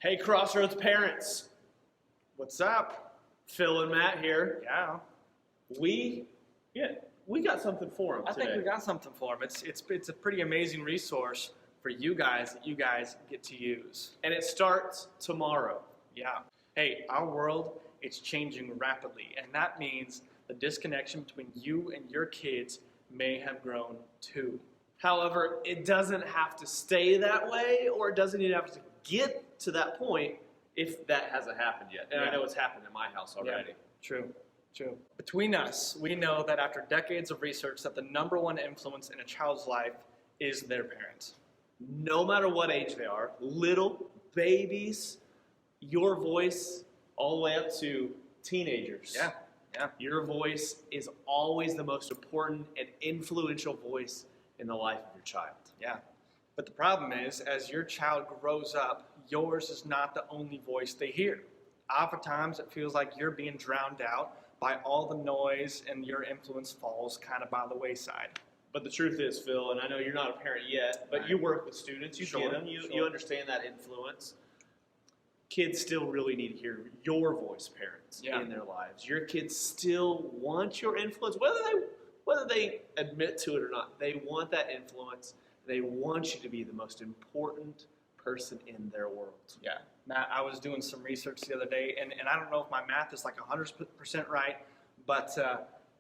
Hey, Crossroads parents. What's up? Phil and Matt here. Yeah, We got something for them I today. think we got something for them. It's a pretty amazing resource for you guys that you guys get to use. And it starts tomorrow. Yeah. Hey, our world is changing rapidly, and that means the disconnection between you and your kids may have grown too. However, it doesn't have to stay that way, or it doesn't even have to get to that point if that hasn't happened yet. And I Yeah. know it's happened in my house already. True. Between us, we know that after decades of research that the number one influence in a child's life is their parents. No matter what age they are, little babies, your voice, all the way up to teenagers. Yeah. Your voice is always the most important and influential voice in the life of your child. Yeah. But the problem is, as your child grows up, yours is not the only voice they hear. Oftentimes, it feels like you're being drowned out by all the noise and your influence falls kind of by the wayside. But the truth is, Phil, and I know you're not a parent yet, but Right. you work with students, you Sure, get them, you sure. understand that influence. Kids still really need to hear your voice, parents, Yeah. in their lives. Your kids still want your influence, whether they admit to it or not. They want that influence. They want you to be the most important person in their world. Yeah. Matt, I was doing some research the other day, and I don't know if my math is like 100% right, but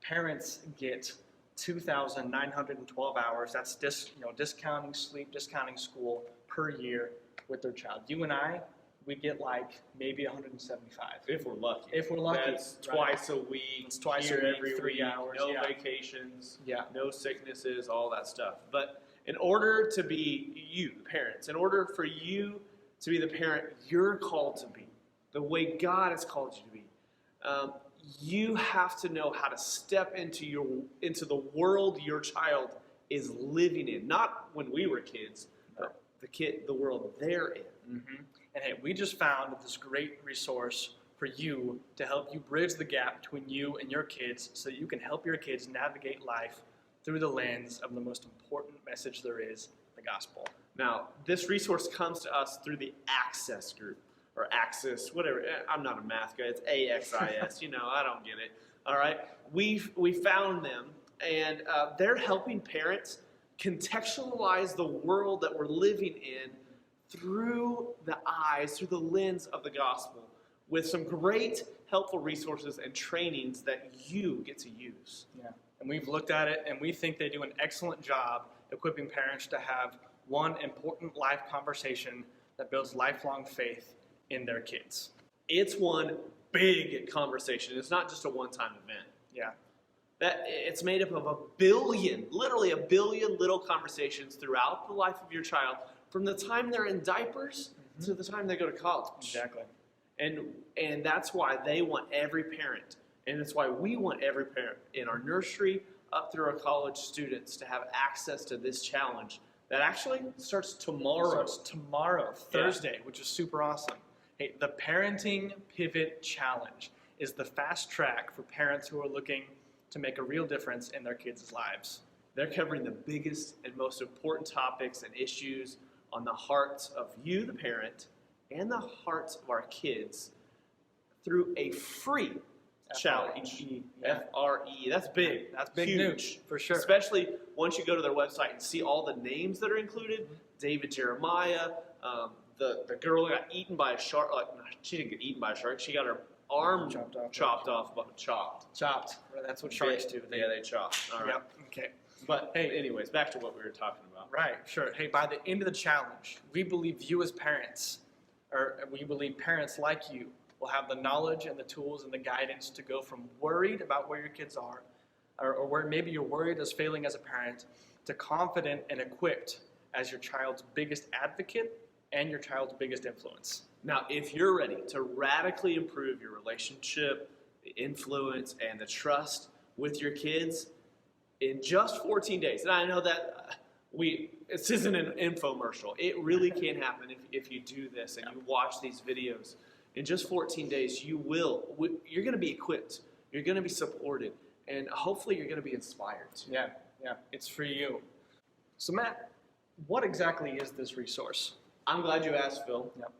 parents get 2,912 hours. That's discounting sleep, discounting school per year with their child. You and I, we get like maybe 175. If we're lucky. If we're lucky. That's right. twice a week. It's twice a here week, every 3 week, hours, no yeah. vacations, Yeah. no sicknesses, all that stuff. But in order to be you, the parents, in order for you to be the parent you're called to be, the way God has called you to be, you have to know how to step into the world your child is living in. Not when we were kids, but the world they're in. Mm-hmm. And hey, we just found this great resource for you to help you bridge the gap between you and your kids so that you can help your kids navigate life through the lens of the most important message there is, the gospel. Now, this resource comes to us through the Access group, or Access, whatever. I'm not a math guy. It's AXIS. I don't get it. All right? We found them, and they're helping parents contextualize the world that we're living in through the lens of the gospel, with some great helpful resources and trainings that you get to use. Yeah. And we've looked at it, and we think they do an excellent job equipping parents to have one important life conversation that builds lifelong faith in their kids. It's one big conversation. It's not just a one-time event. Yeah. That it's made up of literally a billion little conversations throughout the life of your child, from the time they're in diapers to the time they go to college. Exactly. And that's why they want every parent, and that's why we want every parent in our nursery up through our college students to have access to this challenge that actually starts tomorrow. Thursday, which is super awesome. Hey, the Parenting Pivot Challenge is the fast track for parents who are looking to make a real difference in their kids' lives. They're covering the biggest and most important topics and issues on the hearts of you, the parent, and the hearts of our kids through a free challenge. Yeah. FRE. That's big. That's big Huge. news, for sure. Especially once you go to their website and see all the names that are included. David Jeremiah, the girl who got eaten by a shark. She didn't get eaten by a shark. She got her arm chopped off. Chopped. That's what sharks do. They chop. All right. Yep. Okay. But hey, anyways, back to what we were talking about. Right. Sure. Hey, by the end of the challenge, we believe you as parents, or we believe parents like you, will have the knowledge and the tools and the guidance to go from worried about where your kids are, or where maybe you're worried as failing as a parent, to confident and equipped as your child's biggest advocate and your child's biggest influence. Now, if you're ready to radically improve your relationship, the influence, and the trust with your kids in just 14 days, and I know that this isn't an infomercial. It really can happen if you do this and you watch these videos. In just 14 days, you're going to be equipped, you're going to be supported, and hopefully you're going to be inspired too. Yeah, it's for you. So Matt, what exactly is this resource? I'm glad you asked, Phil. Yep.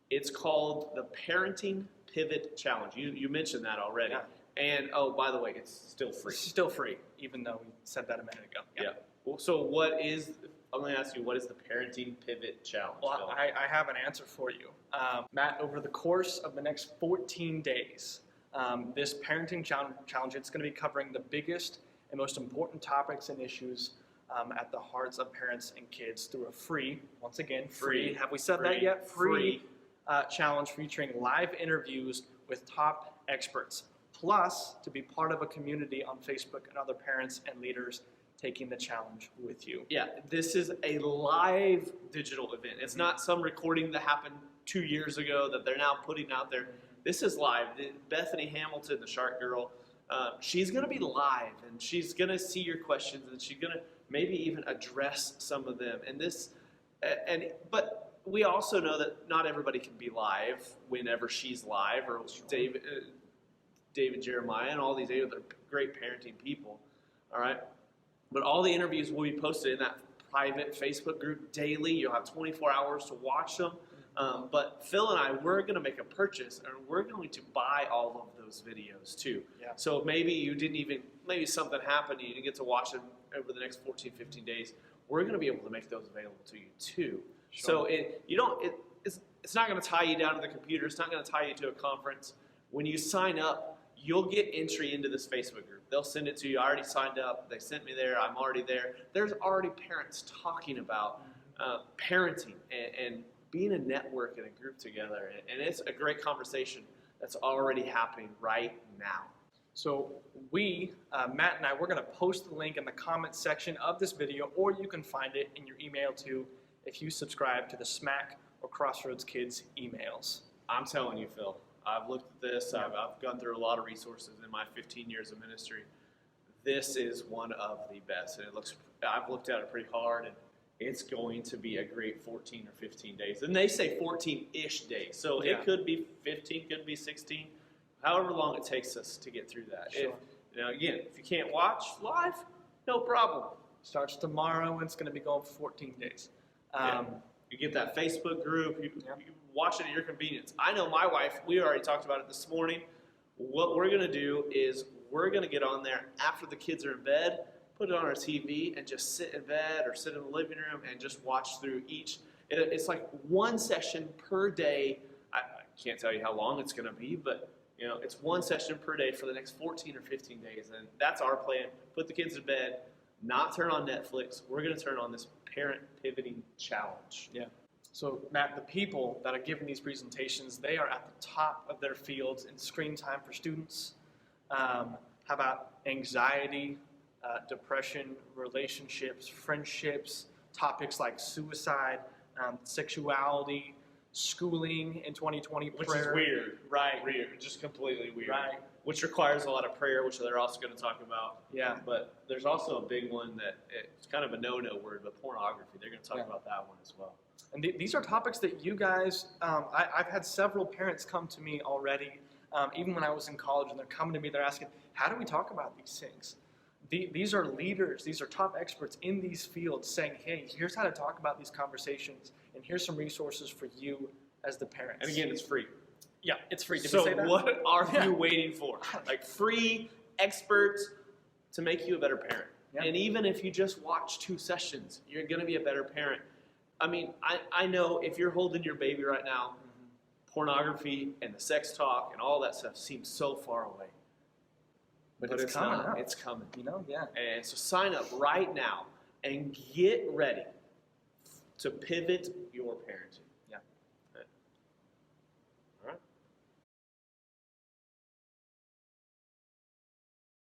It's called the Parenting Pivot Challenge. You mentioned that already. Yeah. And oh, by the way, it's still free. It's still free, even though we said that a minute ago. Yeah. Well, so I'm going to ask you, what is the Parenting Pivot Challenge? Well, I have an answer for you. Matt, over the course of the next 14 days, this parenting challenge, it's going to be covering the biggest and most important topics and issues at the hearts of parents and kids through a free, once again, free. Have we said that yet? Free challenge featuring live interviews with top experts. Plus, to be part of a community on Facebook and other parents and leaders taking the challenge with you. Yeah, this is a live digital event. It's not some recording that happened 2 years ago that they're now putting out there. This is live. Bethany Hamilton, the Shark Girl, she's going to be live, and she's going to see your questions, and she's going to maybe even address some of them. But we also know that not everybody can be live whenever she's live, or David Jeremiah and all these other great parenting people. All right. But all the interviews will be posted in that private Facebook group daily. You'll have 24 hours to watch them. But Phil and I, we're going to make a purchase, and we're going to buy all of those videos too. Yeah. So maybe maybe something happened, you didn't get to watch them over the next 14, 15 days. We're going to be able to make those available to you too. Sure. So it's not going to tie you down to the computer. It's not going to tie you to a conference. When you sign up, you'll get entry into this Facebook group. They'll send it to you. I already signed up. They sent me there. I'm already there. There's already parents talking about parenting and being a network and a group together. And it's a great conversation that's already happening right now. So Matt and I, we're going to post the link in the comments section of this video, or you can find it in your email too if you subscribe to the Smack or Crossroads Kids emails. I'm telling you, Phil. I've looked at this. I've gone through a lot of resources in my 15 years of ministry. This is one of the best, and I've looked at it pretty hard, and it's going to be a great 14 or 15 days. And they say 14-ish days, so it could be 15, could be 16, however long it takes us to get through that. Sure. If you can't watch live, no problem. Starts tomorrow, and it's going to be going for 14 days. You get that Facebook group. You watch it at your convenience. I know my wife, we already talked about it this morning. What we're going to do is we're going to get on there after the kids are in bed, put it on our TV, and just sit in bed or sit in the living room and just watch through each. It's like one session per day. I can't tell you how long it's going to be, but it's one session per day for the next 14 or 15 days. And that's our plan. Put the kids to bed, not turn on Netflix. We're going to turn on this Parent Pivoting Challenge. Yeah. So, Matt, the people that are giving these presentations, they are at the top of their fields in screen time for students. How about anxiety, depression, relationships, friendships, topics like suicide, sexuality, schooling in 2020, which prayer. Is weird. Right. Weird. Just completely weird. Right. Which requires a lot of prayer, which they're also going to talk about. Yeah. But there's also a big one that it's kind of a no-no word, but pornography. They're going to talk about that one as well. And these are topics that you guys, I've had several parents come to me already, even when I was in college, and they're coming to me, they're asking, how do we talk about these things? These are leaders, these are top experts in these fields saying, hey, here's how to talk about these conversations, and here's some resources for you as the parents. And again, it's free. Yeah, it's free. Did so you say that? What are you waiting for? Like free experts to make you a better parent. Yeah. And even if you just watch 2 sessions, you're going to be a better parent. I mean, I know if you're holding your baby right now, pornography and the sex talk and all that stuff seems so far away. But it's coming not. It's coming. Yeah. And so sign up right now and get ready to pivot your parenting.